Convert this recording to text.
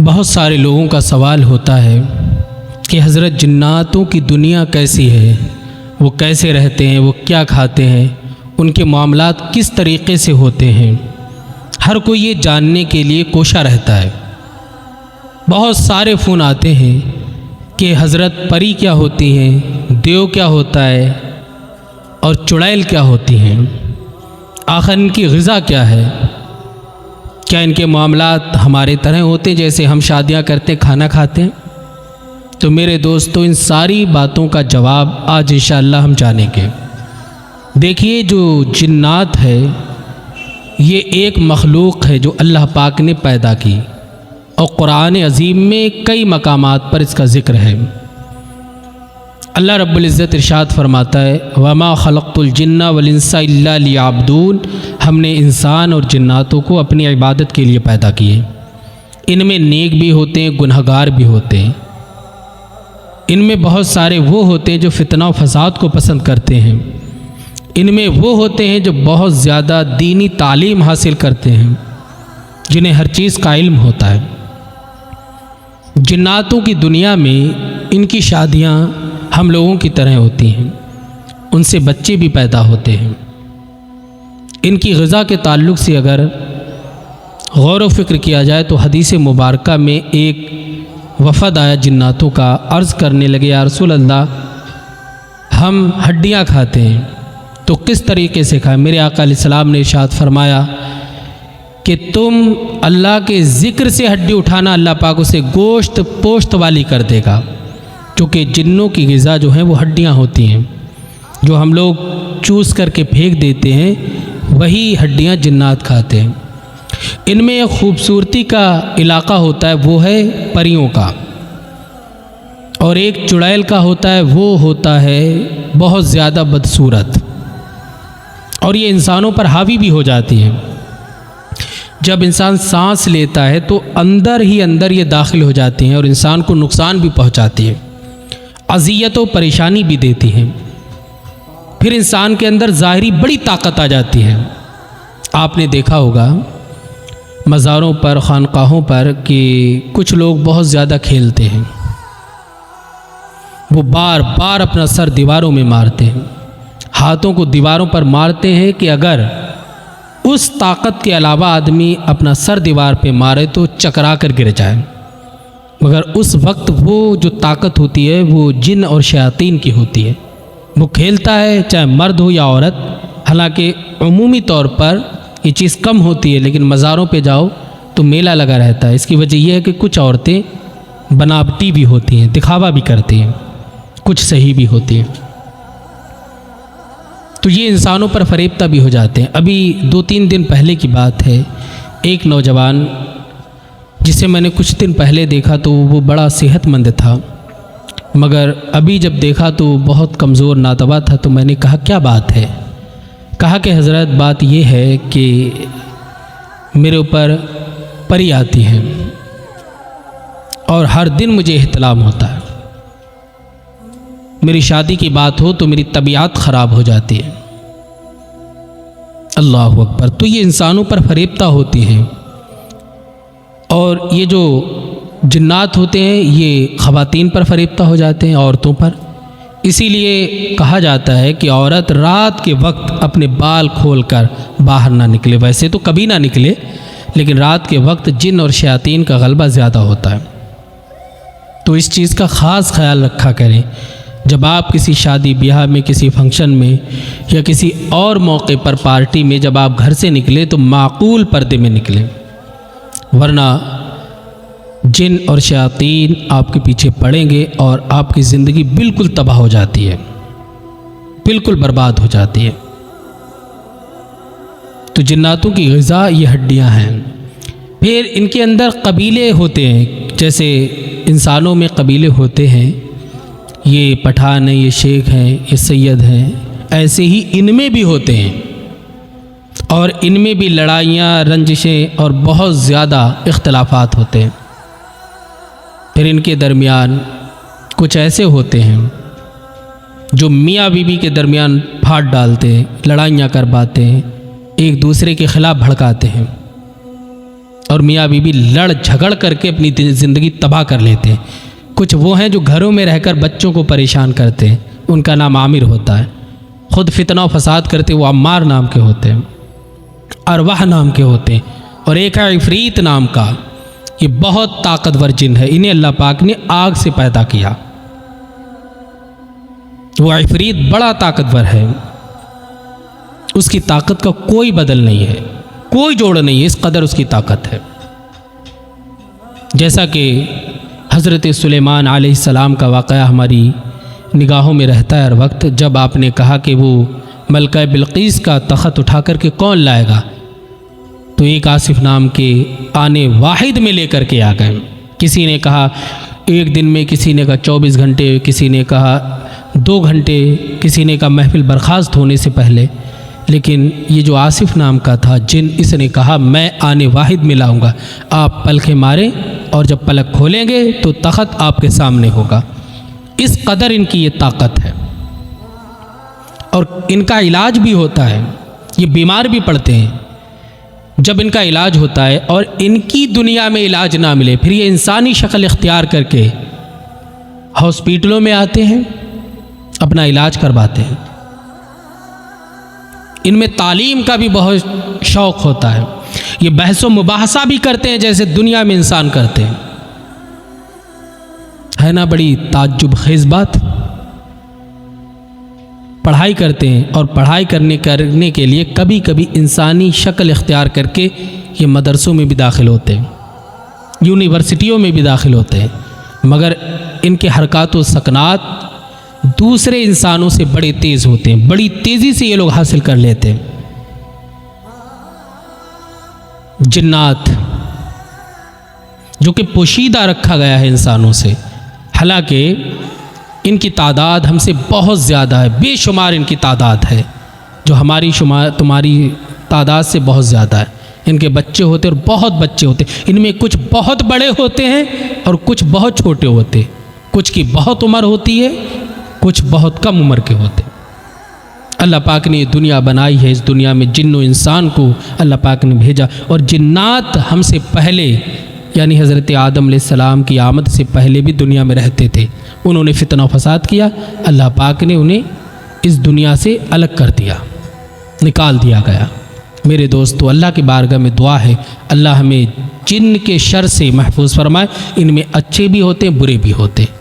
बहुत सारे लोगों का सवाल होता है कि हज़रत जिन्नातों की दुनिया कैसी है, वो कैसे रहते हैं, वो क्या खाते हैं, उनके मामलात किस तरीक़े से होते हैं। हर कोई ये जानने के लिए कोशा रहता है। बहुत सारे फ़ोन आते हैं कि हज़रत परी क्या होती हैं, देव क्या होता है और चुड़ैल क्या होती हैं, आखिर इनकी ग़िज़ा क्या है, क्या इनके मामलात हमारे तरह होते हैं जैसे हम शादियां करते खाना खाते हैं। तो मेरे दोस्तों, इन सारी बातों का जवाब आज इंशाअल्लाह हम जानेंगे। देखिए, जो जिन्नात है ये एक मखलूक है जो अल्लाह पाक ने पैदा की और कुरान अज़ीम में कई मकामात पर इसका ज़िक्र है। अल्लाह रब्बुल इज़्ज़त इरशाद फरमाता है, वमा खलक़तुल जिन्ना वल इंसा इल्ला लियअब्दून, हमने इंसान और जिन्नातों को अपनी इबादत के लिए पैदा किए। इनमें नेक भी होते हैं, गुनहगार भी होते हैं। इनमें बहुत सारे वो होते हैं जो फितना और फसाद को पसंद करते हैं। इनमें वो होते हैं जो बहुत ज़्यादा दीनी तालीम हासिल करते हैं, जिन्हें हर चीज़ का इल्म होता है। जिन्नातों की दुनिया में इनकी शादियाँ हम लोगों की तरह होती हैं, उनसे बच्चे भी पैदा होते हैं। इनकी ग़िज़ा के ताल्लुक़ से अगर गौर व फ़िक्र किया जाए तो हदीस मुबारका में एक वफ़द आया जिन्नातों का, अर्ज़ करने लगे, या रसूल अल्लाह, हम हड्डियाँ खाते हैं तो किस तरीके से खाएं। मेरे आका अलैहिस्सलाम ने इरशाद फरमाया कि तुम अल्लाह के ज़िक्र से हड्डी उठाना, अल्लाह पाक उसे गोश्त पोश्त वाली कर देगा। क्योंकि जिन्नों की ग़िज़ा जो है वो हड्डियाँ होती हैं, जो हम लोग चूस करके फेंक देते हैं, वही हड्डियाँ जिन्नात खाते हैं। इनमें एक खूबसूरती का इलाका होता है, वो है परियों का, और एक चुड़ैल का होता है, वो होता है बहुत ज़्यादा बदसूरत, और ये इंसानों पर हावी भी हो जाती है। जब इंसान सांस लेता है तो अंदर ही अंदर ये दाखिल हो जाती हैं और इंसान को नुकसान भी पहुंचाती है, अज़ियत व परेशानी भी देती हैं। फिर इंसान के अंदर ज़ाहिरी बड़ी ताकत आ जाती है। आपने देखा होगा मज़ारों पर, खानकाहों पर कि कुछ लोग बहुत ज़्यादा खेलते हैं, वो बार बार अपना सर दीवारों में मारते हैं, हाथों को दीवारों पर मारते हैं कि अगर उस ताकत के अलावा आदमी अपना सर दीवार पे मारे तो चकरा कर गिर जाए। मगर उस वक्त वो जो ताकत होती है वो जिन और शयातीन की होती है। वो खेलता है चाहे मर्द हो या औरत। हालांकि अमूमी तौर पर ये चीज़ कम होती है, लेकिन मज़ारों पे जाओ तो मेला लगा रहता है। इसकी वजह यह है कि कुछ औरतें बनावटी भी होती हैं, दिखावा भी करती हैं, कुछ सही भी होती हैं, तो ये इंसानों पर फरेबता भी हो जाते हैं। अभी 2-3 दिन पहले की बात है, एक नौजवान जिसे मैंने कुछ दिन पहले देखा तो वो बड़ा सेहतमंद था, मगर अभी जब देखा तो बहुत कमज़ोर नातवा था। तो मैंने कहा, क्या बात है? कहा कि हज़रत, बात ये है कि मेरे ऊपर परी आती है और हर दिन मुझे एहतलाम होता है। मेरी शादी की बात हो तो मेरी तबीयत ख़राब हो जाती है। अल्लाह अकबर। तो ये इंसानों पर फरेबता होती हैं, और ये जो जिन्नात होते हैं ये ख़वातीन पर फरेबता हो जाते हैं, औरतों पर। इसीलिए कहा जाता है कि औरत रात के वक्त अपने बाल खोलकर बाहर ना निकले। वैसे तो कभी ना निकले, लेकिन रात के वक्त जिन और शयातीन का गलबा ज़्यादा होता है, तो इस चीज़ का ख़ास ख्याल रखा करें। जब आप किसी शादी ब्याह में, किसी फंक्शन में या किसी और मौके पर, पार्टी में जब आप घर से निकले तो माकूल पर्दे में निकलें, वरना जिन और शयातीन आपके पीछे पड़ेंगे और आपकी ज़िंदगी बिल्कुल तबाह हो जाती है, बिल्कुल बर्बाद हो जाती है। तो जिन्नातों की ग़िज़ा ये हड्डियां हैं। फिर इनके अंदर कबीले होते हैं, जैसे इंसानों में कबीले होते हैं, ये पठान हैं, ये शेख हैं, ये सैयद हैं, ऐसे ही इनमें भी होते हैं। और इनमें भी लड़ाइयाँ, रंजिशें और बहुत ज़्यादा इख्तलाफात होते हैं। फिर इनके दरमियान कुछ ऐसे होते हैं जो मियाँ बीवी के दरमियान फाड़ डालते हैं, लड़ाइयाँ करवाते हैं, एक दूसरे के ख़िलाफ़ भड़काते हैं। और मियाँ बीवी लड़ झगड़ करके अपनी ज़िंदगी तबाह कर लेते हैं। कुछ वो हैं जो घरों में रहकर बच्चों को परेशान करते हैं, उनका नाम आमिर होता है। ख़ुद फितना और फसाद करते वो अम्मार नाम के होते हैं, अरवाह नाम के होते हैं। और एक है इफ़रीत नाम का, ये बहुत ताकतवर जिन है। इन्हें अल्लाह पाक ने आग से पैदा किया। वो इफ़रीत बड़ा ताकतवर है, उसकी ताकत का कोई बदल नहीं है, कोई जोड़ नहीं है, इस कदर उसकी ताकत है। जैसा कि हज़रत सुलेमान अलैहिस्सलाम का वाक़या हमारी निगाहों में रहता है हर वक्त। जब आपने कहा कि वो मलका बिल्कीस का तख़त उठा कर के कौन लाएगा, तो एक आसिफ नाम के आने वाहिद में लेकर के आ गए। किसी ने कहा एक दिन में, किसी ने कहा 24 घंटे, किसी ने कहा 2 घंटे, किसी ने कहा महफिल बर्खास्त होने से पहले। लेकिन ये जो आसिफ नाम का था जिन, इसने कहा मैं आने वाहिद में लाऊँगा। आप पलकें मारें और जब पलक खोलेंगे तो तख़त आपके सामने होगा। इस कदर इनकी ये ताकत है। और इनका इलाज भी होता है, ये बीमार भी पड़ते हैं। जब इनका इलाज होता है और इनकी दुनिया में इलाज ना मिले, फिर ये इंसानी शक्ल इख्तियार करके हॉस्पिटलों में आते हैं, अपना इलाज करवाते हैं। इनमें तालीम का भी बहुत शौक़ होता है। ये बहसो मुबाहसा भी करते हैं जैसे दुनिया में इंसान करते हैं। है ना बड़ी ताज्जुब खेज़ बात। पढ़ाई करते हैं और पढ़ाई करने के लिए कभी कभी इंसानी शक्ल इख्तियार करके ये मदरसों में भी दाखिल होते हैं, यूनिवर्सिटियों में भी दाखिल होते हैं। मगर इनके हरकत व सकनात दूसरे इंसानों से बड़े तेज़ होते हैं, बड़ी तेज़ी से ये लोग हासिल कर लेते हैं। जिन्नात जो कि पोशीदा रखा गया है इंसानों से, हालांकि इनकी तादाद हमसे बहुत ज़्यादा है, बेशुमार इनकी तादाद है, जो हमारी तुम्हारी तादाद से बहुत ज़्यादा है। इनके बच्चे होते और बहुत बच्चे होते। इनमें कुछ बहुत बड़े होते हैं और कुछ बहुत छोटे होते, कुछ की बहुत उम्र होती है, कुछ बहुत कम उम्र के होते। अल्लाह पाक ने ये दुनिया बनाई है, इस दुनिया में जिन्नो इंसान को अल्लाह पाक ने भेजा। और जिन्नात हमसे पहले यानी हज़रत आदम अलैहिस्सलाम की आमद से पहले भी दुनिया में रहते थे। उन्होंने फितना फसाद किया, अल्लाह पाक ने उन्हें इस दुनिया से अलग कर दिया, निकाल दिया गया। मेरे दोस्तों, अल्लाह की बारगाह में दुआ है अल्लाह हमें जिन्न के शर से महफूज फरमाए। इनमें अच्छे भी होते हैं, बुरे भी होते हैं।